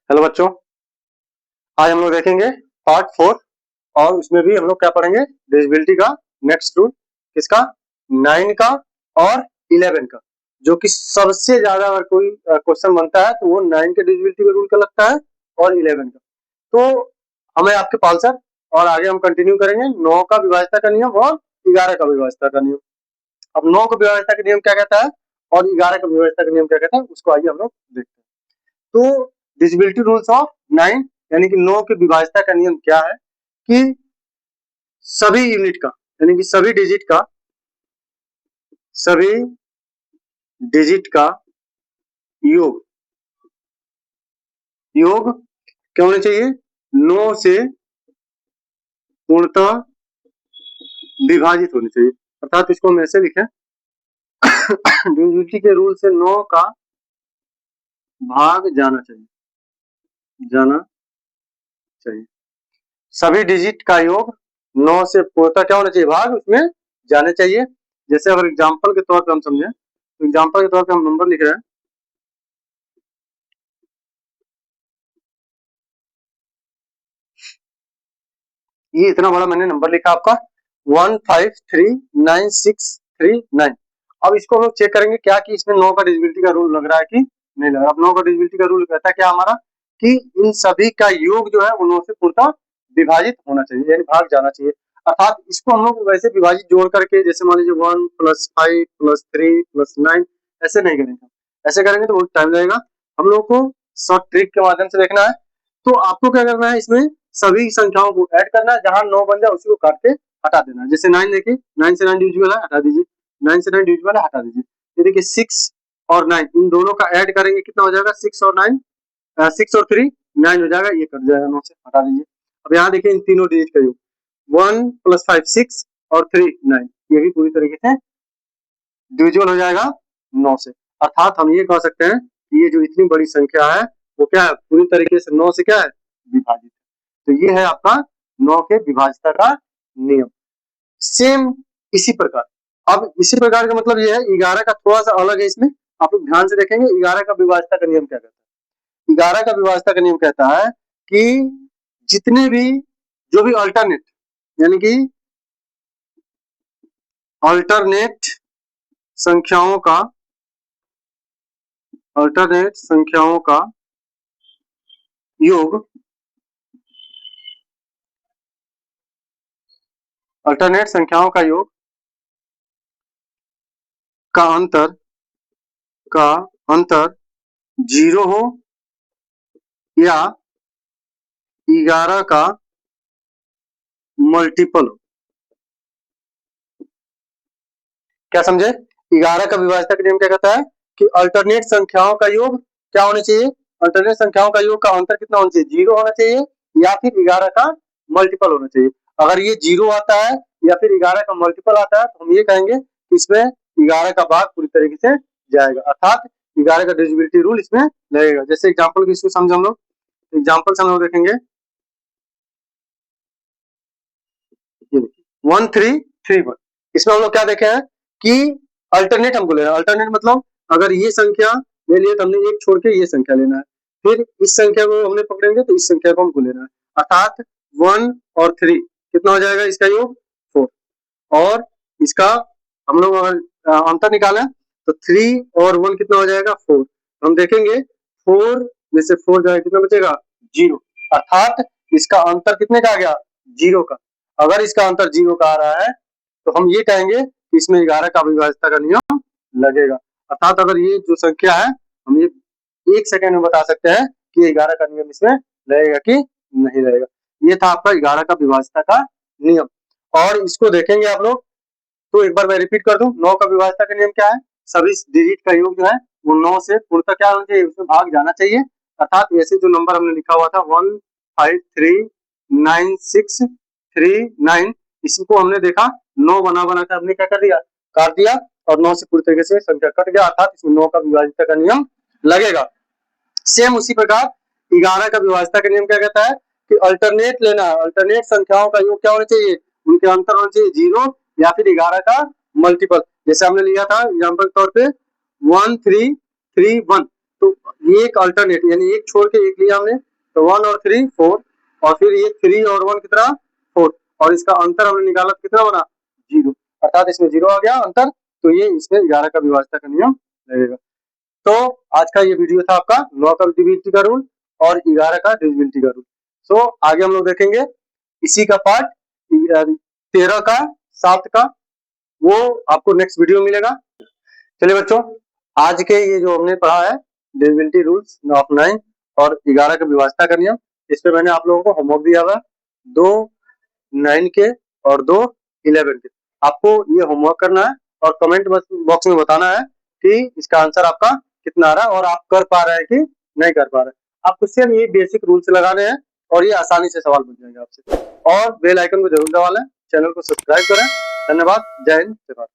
Hello बच्चों, आज हम लोग देखेंगे पार्ट 4 और उसमें भी हम लोग क्या पढ़ेंगे डिविजिबिलिटी का नेक्स्ट रूल किसका 9 का और 11 का, जो कि सबसे ज्यादा अगर कोई क्वेश्चन बनता है तो वो 9 के डिविजिबिलिटी का रूल का लगता है और 11 का। तो हमें आपके पाल सर और आगे हम कंटिन्यू करेंगे 9 का विभाज्यता का नियम और 11 का विभाज्यता का नियम। अब 9 का विभाज्यता का नियम क्या कहता है और 11 का विभाज्यता का नियम क्या कहता है उसको आइए हम लोग देखते हैं। तो डिविजिबिलिटी रूल्स ऑफ 9 यानी कि 9 की विभाज्यता का नियम क्या है कि सभी यूनिट का यानी कि सभी डिजिट का योग क्या होना चाहिए 9 से पूर्णतः विभाजित होनी चाहिए। अर्थात इसको हम ऐसे लिखें डिविजिबिलिटी के रूल से 9 का भाग जाना चाहिए। सभी डिजिट का योग 9 से पूर्णतः क्या होना चाहिए भाग उसमें जाने चाहिए। जैसे अगर एग्जांपल के तौर पर हम समझें तो एग्जांपल के तौर पे हम नंबर लिख रहे हैं ये इतना बड़ा मैंने नंबर लिखा आपका 153969। अब इसको हम लोग चेक करेंगे क्या कि इसमें 9 का डिविजिबिलिटी का रूल लग रहा है कि नहीं लग रहा। अब 9 का डिविजिबिलिटी का रूल कहता है क्या हमारा कि इन सभी का योग जो है वो 9 से पूर्णतः विभाजित होना चाहिए यानी भाग जाना चाहिए। अर्थात इसको हम लोग वैसे विभाजित जोड़ करके जैसे मान लीजिए 1 + 5 + 3 + 9 ऐसे नहीं करेंगे। ऐसे करेंगे तो बहुत टाइम लगेगा। हम लोग को शॉर्ट ट्रिक के माध्यम से देखना है। तो आपको क्या करना है इसमें सभी संख्याओं को ऐड करना है, जहां 9 बन जाए उसी को काट के हटा देना है। जैसे 9 देखिए 9 से 9 डिविजिबल है हटा दीजिए, 9 से 9 डिविजिबल है हटा दीजिए। ये देखिए 6 और 9 इन दोनों का ऐड करेंगे कितना हो जाएगा 6 और 9 6 और 3 9 हो जाएगा, ये कट जाएगा 9 से हटा दीजिए। अब यहाँ देखिए इन तीनों डिजिट का योग 1 + 5 6 और 3 9 ये भी पूरी तरीके से डिविजिबल हो जाएगा 9 से। अर्थात हम ये कह सकते हैं कि ये जो इतनी बड़ी संख्या है वो क्या है पूरी तरीके से 9 से क्या है विभाजित। तो ये है आपका 9 के विभाज्यता का नियम। सेम इसी प्रकार अब इसी प्रकार का मतलब ये है 11 का थोड़ा सा अलग है। इसमें आप लोग ध्यान से देखेंगे 11 का विभाज्यता का नियम क्या कहता है। 11 का विभाज्यता का नियम कहता है कि जितने भी जो भी अल्टरनेट यानी कि अल्टरनेट संख्याओं का योग अल्टरनेट संख्याओं का योग का अंतर 0 हो या 11 का मल्टीपल हो। क्या समझे 11 का विभाज्यता का नियम क्या कहता है कि अल्टरनेट संख्याओं का योग क्या होना चाहिए अल्टरनेट संख्याओं का योग का अंतर कितना होना चाहिए 0 होना चाहिए या फिर 11 का मल्टीपल होना चाहिए। अगर ये 0 आता है या फिर 11 का मल्टीपल आता है तो हम ये कहेंगे कि इसमें 11 का भाग पूरी तरीके से जाएगा। अर्थात 11 का डिविजिबिलिटी रूल इसमें लगेगा। जैसे एग्जाम्पल की इसको समझ हम लोग एग्जाम्पल से हम लोग देखेंगे 1331 इसमें हम लोग क्या देखे हैं कि अल्टरनेट हमको लेना है। अल्टरनेट मतलब अगर ये संख्या ले लिए तो हमने एक छोड़ के ये संख्या लेना है, फिर इस संख्या को हमने पकड़ेंगे तो इस संख्या को हमको लेना है। अर्थात 1 और 3 कितना हो जाएगा इसका योग 4 और इसका हम लोग अगर अंतर निकालें तो 3 और 1 कितना हो जाएगा 4। हम देखेंगे 4 में से 4 जाएगा कितना बचेगा 0। अर्थात इसका अंतर कितने का आ गया 0 का। अगर इसका अंतर 0 का आ रहा है तो हम ये कहेंगे कि इसमें 11 का विभाज्यता का नियम लगेगा। अर्थात अगर ये जो संख्या है हम ये 1 सेकंड में बता सकते हैं कि 11 का नियम इसमें लगेगा कि नहीं लगेगा। ये था आपका 11 का विभाज्यता का नियम। और इसको देखेंगे आप लोग तो एक बार मैं रिपीट कर दूं 9 का विभाज्यता का नियम क्या है सभी डिजिट का योग जो है वो 9 से पूर्णतः क्या होना चाहिए उसमें भाग जाना चाहिए। अर्थात ऐसे जो नंबर हमने लिखा हुआ था 1539639 इसको हमने देखा 9 बना के हमने क्या कर दिया काट दिया और 9 से पूरी तरीके से संख्या कट गया। अर्थात इसमें 9 का विभाज्यता का नियम लगेगा। सेम उसी प्रकार 11 का विभाज्यता का नियम क्या कहता है कि अल्टरनेट लेना है। अल्टरनेट संख्याओं का योग क्या होना चाहिए उनके अंतर होना चाहिए 0 या फिर 11 का मल्टीपल। जैसे हमने लिया था एग्जांपल के तौर पे 1331 तो ये एक अल्टरनेट यानी एक छोड़ के एक लिया हमने, तो 1 और 3 4, और फिर ये 3 और 1 कितना 4, और इसका अंतर हमने निकाला कितना बना 0, अर्थात इसमें 0 आ गया अंतर, तो ये इसमें 11 का विभाज्यता का नियम लगेगा। तो आज का ये वीडियो था आपका 9 का डिविजिबिलिटी का रूल और 11 का डिविजिबिलिटी का रूल। सो आगे हम लोग देखेंगे इसी का पार्ट 13 का 7 का, वो आपको नेक्स्ट वीडियो मिलेगा। चलिए बच्चों, आज के ये जो हमने पढ़ा है डिविजिबिलिटी रूल्स ऑफ 9 और 11 का विभाज्यता का नियम, इस पे मैंने आप लोगों को होमवर्क दिया हुआ 2 9 के और 2 11 के। आपको ये होमवर्क करना है और कमेंट बॉक्स में बताना है कि इसका आंसर आपका कितना आ रहा है और आप कर पा रहे हैं कि नहीं कर पा रहे हैं। आपको सिर्फ ये बेसिक रूल्स लगाने हैं और ये आसानी से सवाल बन जाएंगे आपसे। और बेल आइकन को जरूर दबा लें, चैनल को सब्सक्राइब करें। धन्यवाद, जय हिंद, जय भारत।